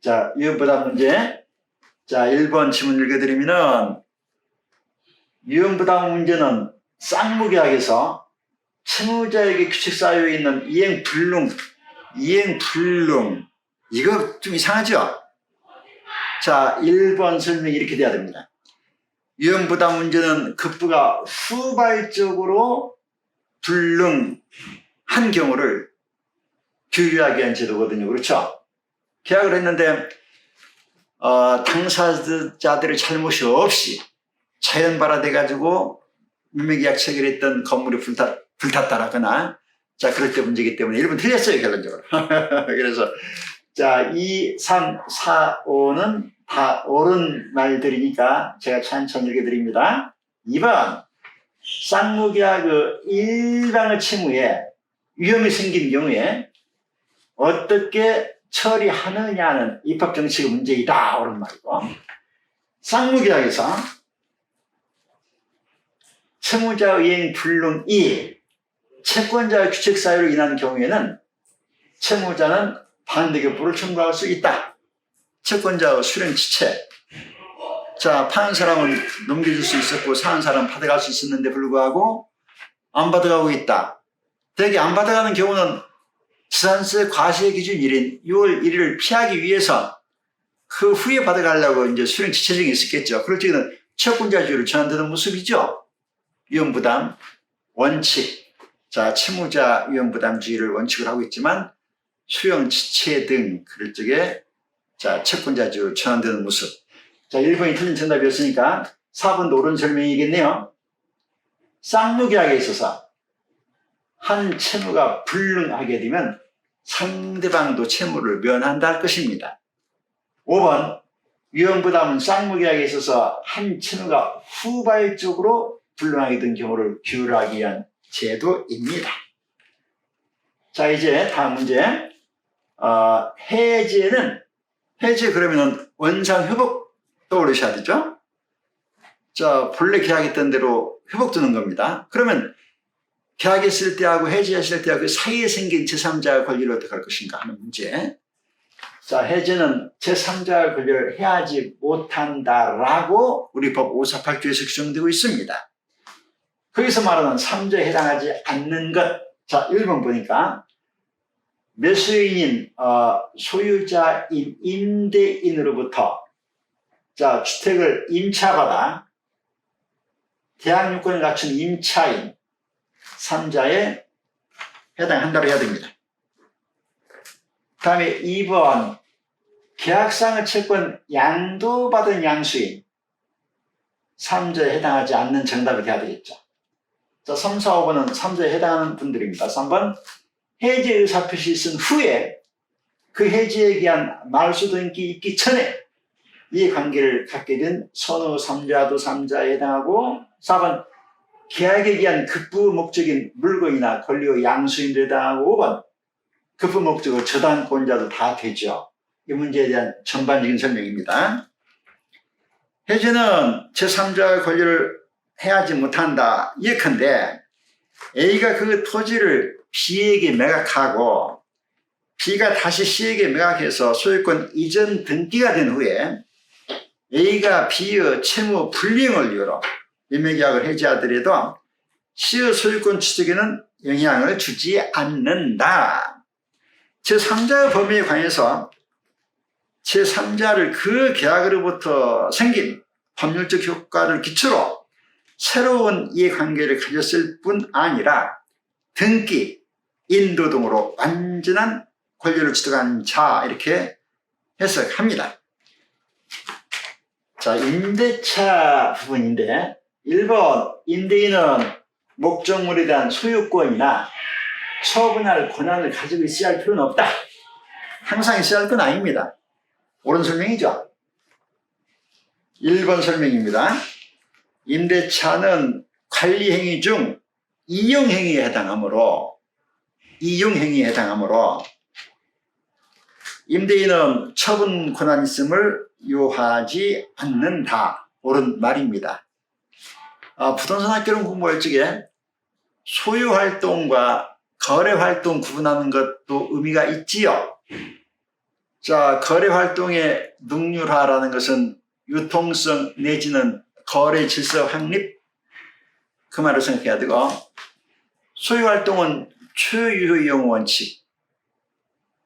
자, 유형부담 문제. 자, 1번 지문 읽어드리면은, 유형부담 문제는 쌍무계약에서 채무자에게 규칙 쌓여 있는 이행불능, 이거 좀 이상하죠? 자, 1번 설명이 이렇게 돼야 됩니다. 유형부담 문제는 급부가 후발적으로 불능한 경우를 규율하기 위한 제도거든요. 그렇죠? 계약을 했는데 당사자들의 잘못이 없이 자연발화돼 가지고 민매계약 체결했던 건물이 불탔다라거나, 자, 그럴 때 문제이기 때문에 1번 틀렸어요, 결론적으로. 그래서 자, 2, 3, 4, 5는 다 옳은 말들이니까 제가 천천히 읽어드립니다. 2번, 쌍무계약 일방의 채무에 위험이 생긴 경우에 어떻게 처리하느냐는 입법정칙의 문제이다, 옳은 말이고, 쌍무계약에서 채무자 이행 불능 2, 채권자의 규칙 사유로 인한 경우에는 채무자는 반대급부를 청구할 수 있다. 채권자의 수령 지체. 자, 파는 사람은 넘겨줄 수 있었고 사는 사람은 받아갈 수 있었는데 불구하고 안 받아가고 있다. 대개 안 받아가는 경우는 지산세 과세 기준 일인 6월 1일을 피하기 위해서 그 후에 받아가려고 이제 수령 지체증이 있었겠죠. 그럴 적에는 채권자주의를 전환되는 모습이죠. 위험부담 원칙. 자, 채무자 위험부담주의를 원칙을 하고 있지만 수령 지체 등 그럴 적에 자, 채권자주의로 전환되는 모습. 자, 1번이 틀린 정답이었으니까 4번도 옳은 설명이겠네요. 쌍무계약에 있어서 한 채무가 불능하게 되면 상대방도 채무를 면한다 할 것입니다. 5번, 위험부담은 쌍무계약에 있어서 한 채무가 후발적으로 불능하게 된 경우를 규율하기 위한 제도입니다. 자, 이제 다음 문제. 해제 그러면은 원상회복 떠올리셔야 되죠? 자, 본래 계약했던 대로 회복되는 겁니다. 그러면 계약했을 때하고 해지했을 때하고 그 사이에 생긴 제3자의 권리를 어떻게 할 것인가 하는 문제. 자, 해제는 제3자의 권리를 해하지 못한다라고 우리 법 548조에서 규정되고 있습니다. 거기서 말하는 3조에 해당하지 않는 것. 자, 1번 보니까 매수인인 소유자인 임대인으로부터 자, 주택을 임차받아 대항 요건을 갖춘 임차인 3자에 해당한다고 해야 됩니다. 다음에 2번, 계약상의 채권 양도받은 양수인 3자에 해당하지 않는 정답이 돼야 되겠죠. 자, 3, 4, 5번은 3자에 해당하는 분들입니다. 3번, 해제 의사표시 쓴 후에 그 해지에 대한 말소 등기 있기 전에 이 관계를 갖게 된 선후 3자도 3자에 해당하고, 4번, 계약에 의한 급부 목적인 물건이나 권리의 양수인도 해당하고, 5번, 급부 목적의 저당권자도 다 되죠. 이 문제에 대한 전반적인 설명입니다. 해제는 제3자의 권리를 해하지 못한다. 예컨대 A가 그 토지를 B에게 매각하고 B가 다시 C에게 매각해서 소유권 이전 등기가 된 후에 A가 B의 채무 불이행을 이유로 매매계약을 해지하더라도 C의 소유권 취득에는 영향을 주지 않는다. 제3자의 범위에 관해서 제3자를 그 계약으로부터 생긴 법률적 효과를 기초로 새로운 이해관계를 가졌을 뿐 아니라 등기, 인도 등으로 완전한 권리를 취득한 자, 이렇게 해석합니다. 자, 임대차 부분인데 1번, 임대인은 목적물에 대한 소유권이나 처분할 권한을 가지고 있어야 할 필요는 없다. 항상 있어야 할 건 아닙니다. 옳은 설명이죠. 1번 설명입니다. 임대차는 관리행위 중 이용행위에 해당하므로 임대인은 처분 권한 있음을 요하지 않는다. 옳은 말입니다. 부동산 학교를 공부할 적에 소유활동과 거래활동 구분하는 것도 의미가 있지요. 자, 거래 활동의 능률화라는 것은 유통성 내지는 거래 질서 확립, 그 말을 생각해야 되고, 소유 활동은 초유효 이용 원칙,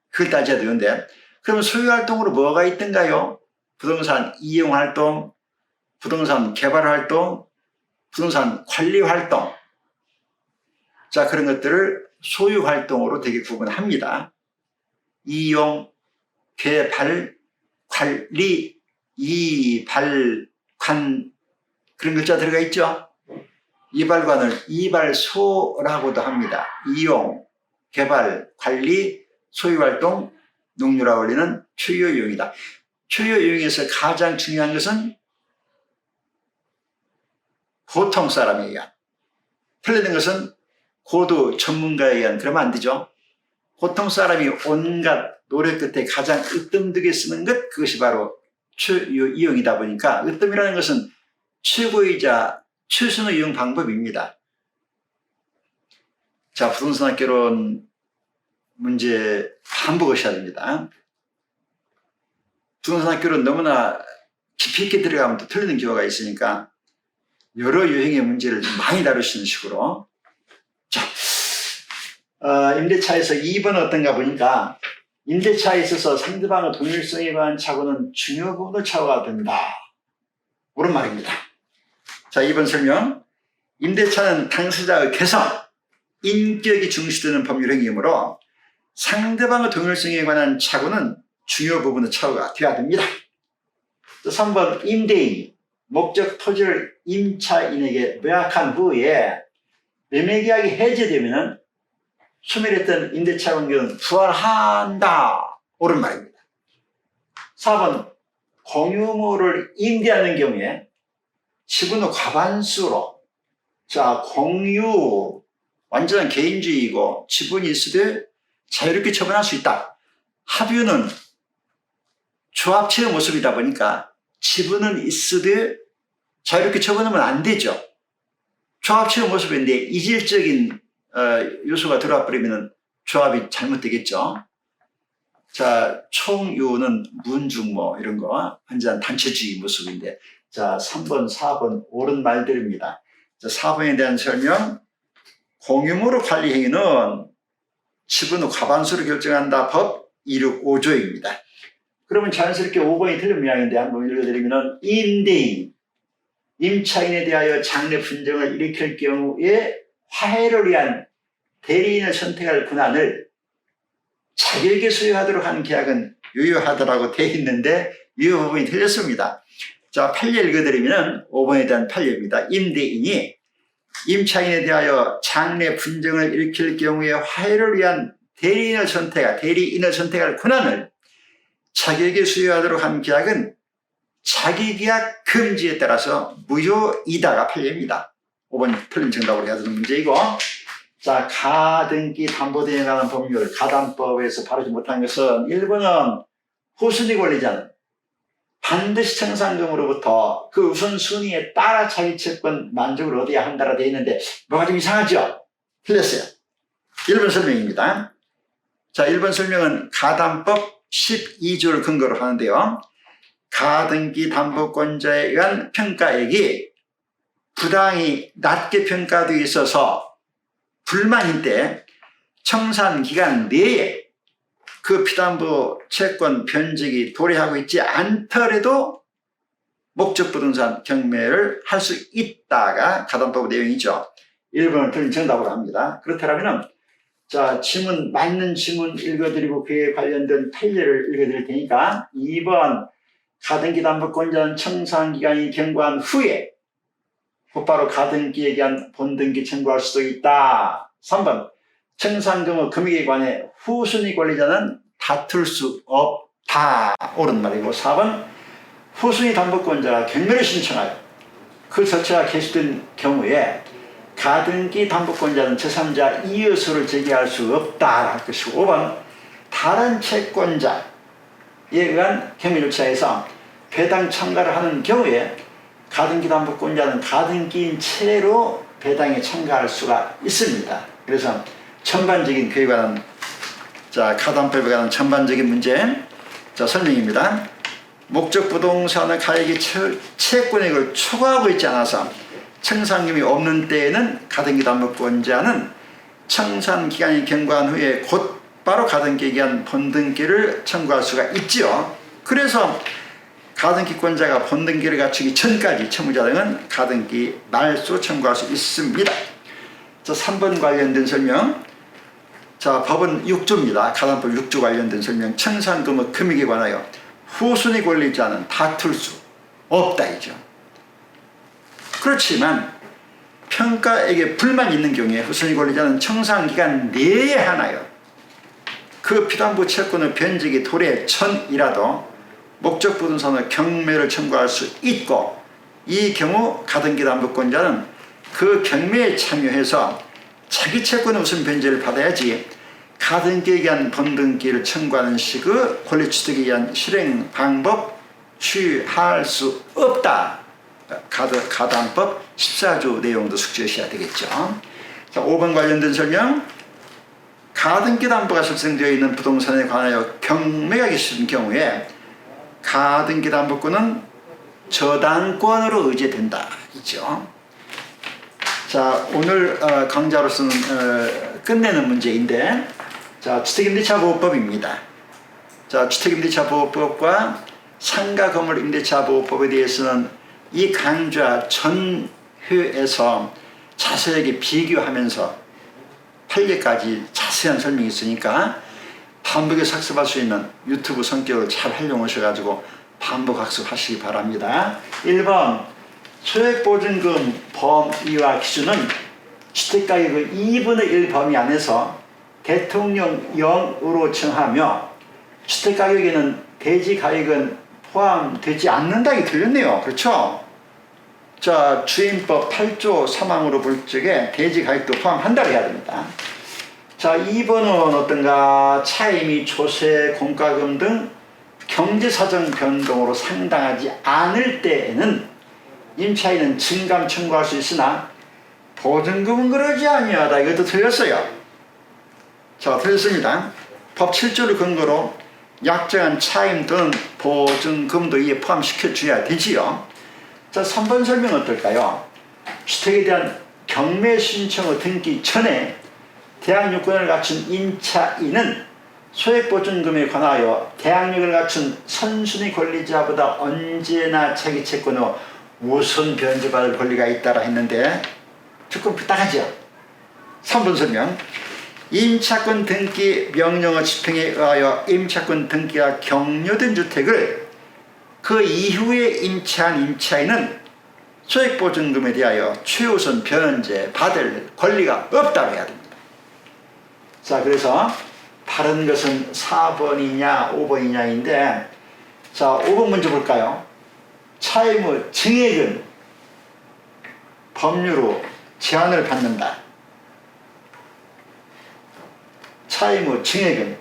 그걸 따져야 되는데, 그러면 소유 활동으로 뭐가 있던가요? 부동산 이용 활동, 부동산 개발 활동, 부동산 관리 활동. 자, 그런 것들을 소유 활동으로 되게 구분합니다. 이용, 개발, 관리, 이발, 관, 그런 글자 들어가 있죠? 이발관을 이발소라고도 합니다. 이용, 개발, 관리, 소유활동, 능률화 원리는 초유효 이용이다. 초유효 이용에서 가장 중요한 것은 보통 사람에 의한, 틀리는 것은 고도 전문가에 의한, 그러면 안 되죠. 보통 사람이 온갖 노력 끝에 가장 으뜸되게 쓰는 것, 그것이 바로 초유효 이용이다 보니까 으뜸이라는 것은 최고이자 최선의 이용 방법입니다. 자, 부동산 학개론 문제 반복하셔야 됩니다. 부동산 학개론 너무나 깊이 있게 들어가면 또 틀리는 경우가 있으니까 여러 유형의 문제를 많이 다루시는 식으로. 자, 임대차에서 2번 어떤가 보니까 임대차에 있어서 상대방의 동일성에 관한 착오는 중요 부분을 착오가 된다. 옳은 말입니다. 자, 2번 설명. 임대차는 당사자의 개성, 인격이 중시되는 법률행위이므로 상대방의 동일성에 관한 착오는 중요 부분의 착오가 되어야 됩니다. 3번 임대인이 목적 토지를 임차인에게 매각한 후에 매매계약이 해제되면 소멸했던 임대차 관계는 부활한다. 옳은 말입니다. 4번 공유물을 임대하는 경우에 지분의 과반수로, 자, 공유 완전한 개인주의이고 지분이 있으되 자유롭게 처분할 수 있다. 합유는 조합체의 모습이다 보니까 지분은 있으되 자유롭게 처분하면 안 되죠. 조합체의 모습인데 이질적인 요소가 들어와 버리면 조합이 잘못되겠죠. 자, 총유는 문중모 이런 거 완전 단체주의 모습인데, 자, 3번, 4번 옳은 말들입니다. 자, 4번에 대한 설명. 공유물의 관리 행위는 지분의 과반수를 결정한다. 법 265조입니다. 그러면 자연스럽게 5번이 틀린 모양인데 한번 읽어드리면, 임대인, 임차인에 대하여 장래 분쟁을 일으킬 경우에 화해를 위한 대리인을 선택할 권한을 자기에게 소유하도록 하는 계약은 유효하다라고 되어 있는데 유효 부분이 틀렸습니다. 자, 판례 읽어드리면 5번에 대한 판례입니다. 임대인이 임차인에 대하여 장래 분쟁을 일으킬 경우에 화해를 위한 대리인을 선택할 권한을 자기에게 소유하도록 하는 계약은 자기계약 금지에 따라서 무효이다가 판례입니다. 5번 틀린 정답으로 해야 되는 문제이고, 자, 가등기 담보대행에 관한 법률, 가담법에서 바르지 못한 것은 1번은 후순위 권리자는 반드시 청산금으로부터 그 우선순위에 따라 자기 채권 만족을 얻어야 한다라 되어 있는데 뭐가 좀 이상하죠? 틀렸어요. 1번 설명입니다. 자, 1번 설명은 가담법 12조를 근거로 하는데요. 가등기 담보권자에 의한 평가액이 부당히 낮게 평가되어 있어서 불만인 때 청산기간 내에 그 피담보 채권 변제기 도래하고 있지 않더라도 목적부동산 경매를 할 수 있다가 가담법 내용이죠. 1번을 틀린 정답으로 합니다. 그렇다면 자, 지문, 맞는 지문 읽어드리고 그에 관련된 판례를 읽어드릴 테니까 2번 가등기 담보권자는 청산기간이 경과한 후에 곧바로 가등기에 대한 본등기 청구할 수도 있다. 3번 청산금의 금액에 관해 후순위 권리자는 다툴 수 없다. 옳은 말이고, 4번 후순위 담보권자가 경매를 신청하여 그 절차가 개시된 경우에 가등기 담보권자는 제3자 이의소를 제기할 수 없다 할 것이고, 5번 다른 채권자에 의한 경매 절차에서 배당 청가를 하는 경우에 가등기 담보권자는 가등기인 채로 배당에 참가할 수가 있습니다. 그래서 전반적인 그에 관한, 자, 가담법에 관한 전반적인 문제, 자, 설명입니다. 목적 부동산의 가액이 채권액을 초과하고 있지 않아서 청산금이 없는 때에는 가등기 담보권자는 청산기간이 경과한 후에 곧바로 가등기에 의한 번등기를 청구할 수가 있지요. 그래서 가등기권자가 번등기를 갖추기 전까지 채무자 등은 가등기 말소 청구할 수 있습니다. 자, 3번 관련된 설명. 자, 법은 6조입니다. 가담법 6조 관련된 설명. 청산금의 금액에 관하여 후순위 권리자는 다툴 수 없다 이죠. 그렇지만 평가액에 불만이 있는 경우에 후순위 권리자는 청산기간 내에 하나여 그 피담보 채권의 변제기 도래 전이라도 목적 부동산의 경매를 청구할 수 있고, 이 경우 가등기 담보권자는 그 경매에 참여해서 자기 채권의 우선 변제를 받아야지 가등기에 의한 번등기를 청구하는 식의 권리취득에 의한 실행 방법 취할 수 없다. 가담법 14조 내용도 숙지하셔야 되겠죠. 자, 5번 관련된 설명. 가등기 담보가 설정되어 있는 부동산에 관하여 경매가 있을 경우에 가등기 담보권은 저당권으로 의제된다 이죠. 자, 오늘 강좌로서는 끝내는 문제인데, 자, 주택임대차보호법입니다. 자, 주택임대차보호법과 상가건물임대차보호법에 대해서는 이 강좌 전회에서 자세하게 비교하면서 판례까지 자세한 설명이 있으니까 반복해서 학습할 수 있는 유튜브 성격을 잘 활용하셔가지고 반복 학습하시기 바랍니다. 1번 소액보증금 범위와 기준은 주택가격의 2분의 1 범위 안에서 대통령 0으로 정하며 주택가격에는 대지가격은 포함되지 않는다. 이게 들렸네요. 그렇죠? 자, 주임법 8조 3항으로 볼 적에 대지가격도 포함한다고 해야 됩니다. 자, 2번은 어떤가? 차임이 조세, 공과금 등 경제사정 변동으로 상당하지 않을 때에는 임차인은 증감 청구할 수 있으나 보증금은 그러지 아니하다. 이것도 틀렸어요. 자, 틀렸습니다. 법 7조를 근거로 약정한 차임 또는 보증금도 이에 포함시켜줘야 되지요. 자, 3번 설명 어떨까요? 주택에 대한 경매 신청을 등기 전에 대항 요건을 갖춘 임차인은 소액보증금에 관하여 대항력을 갖춘 선순위 권리자보다 언제나 자기 채권의 우선 변제받을 권리가 있다라 했는데 조금 부탁하죠. 3번 설명. 임차권 등기 명령의 집행에 의하여 임차권 등기가 격려된 주택을 그 이후에 임차한 임차인은 소액보증금에 대하여 최우선 변제 받을 권리가 없다고 해야 됩니다. 자, 그래서 바른 것은 4번이냐 5번이냐인데, 자, 5번 먼저 볼까요? 차임의 증액은 법률로 제한을 받는다. 차임의 증액은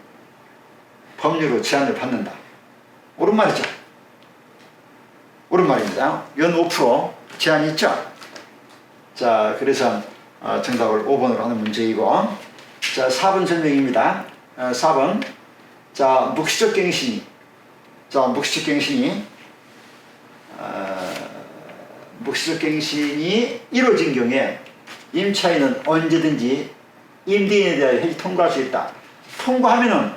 법률로 제한을 받는다. 옳은 말이죠. 옳은 말입니다. 연 5% 제한이 있죠. 자, 그래서 정답을 5번으로 하는 문제이고, 자, 4번 설명입니다. 4번. 자, 묵시적 갱신이. 자, 묵시적 갱신이 이루어진 경우에 임차인은 언제든지 임대인에 대하여 회의 통과할 수 있다. 통과하면은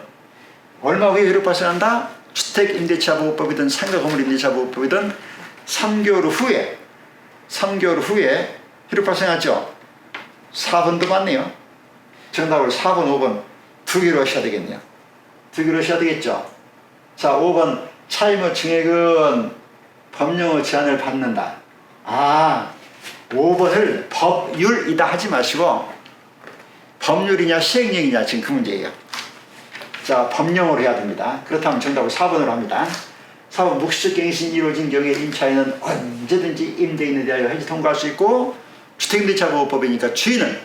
얼마 후에 효력 발생한다? 주택임대차보호법이든 상가건물임대차보호법이든 3개월 후에 효력 발생하죠. 4번도 맞네요. 정답을 4번, 5번 두 개로 하셔야 되겠네요. 두 개로 하셔야 되겠죠. 자, 5번 차임의 증액은 법령의 제한을 받는다. 5번을 법률이다 하지 마시고 법률이냐 시행령이냐 지금 그 문제예요. 자, 법령으로 해야 됩니다. 그렇다면 정답을 4번으로 합니다. 4번 묵시적 갱신이 이루어진 경우에 임차인은 언제든지 임대인에 대하여 해지 통과할 수 있고, 주택임대차보호법이니까 주인은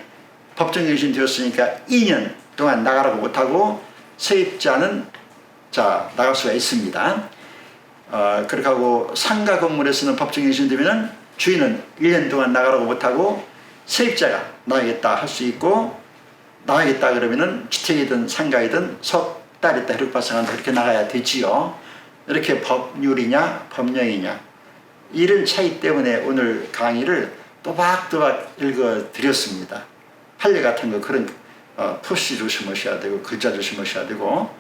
법정갱신 되었으니까 2년 동안 나가라고 못하고 세입자는 자 나갈 수가 있습니다. 그렇게 하고 상가 건물에서는 법정갱신 되면은 주인은 1년 동안 나가라고 못하고 세입자가 나가겠다 할 수 있고, 나가겠다 그러면은 주택이든 상가이든 딸 있다 흑바상한다 그렇게 나가야 되지요. 이렇게 법률이냐 법령이냐 이런 차이 때문에 오늘 강의를 또박또박 읽어드렸습니다. 판례 같은 거 그런 토시 조심하셔야 되고 글자 조심하셔야 되고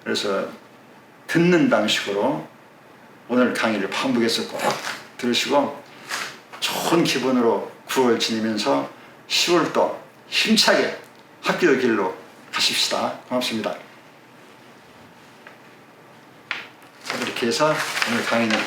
그래서 듣는 방식으로 오늘 강의를 반복해서 꼭 들으시고 좋은 기분으로 9월 지내면서 10월도 힘차게 학교의 길로 가십시다. 고맙습니다. 이렇게 해서 오늘 강의는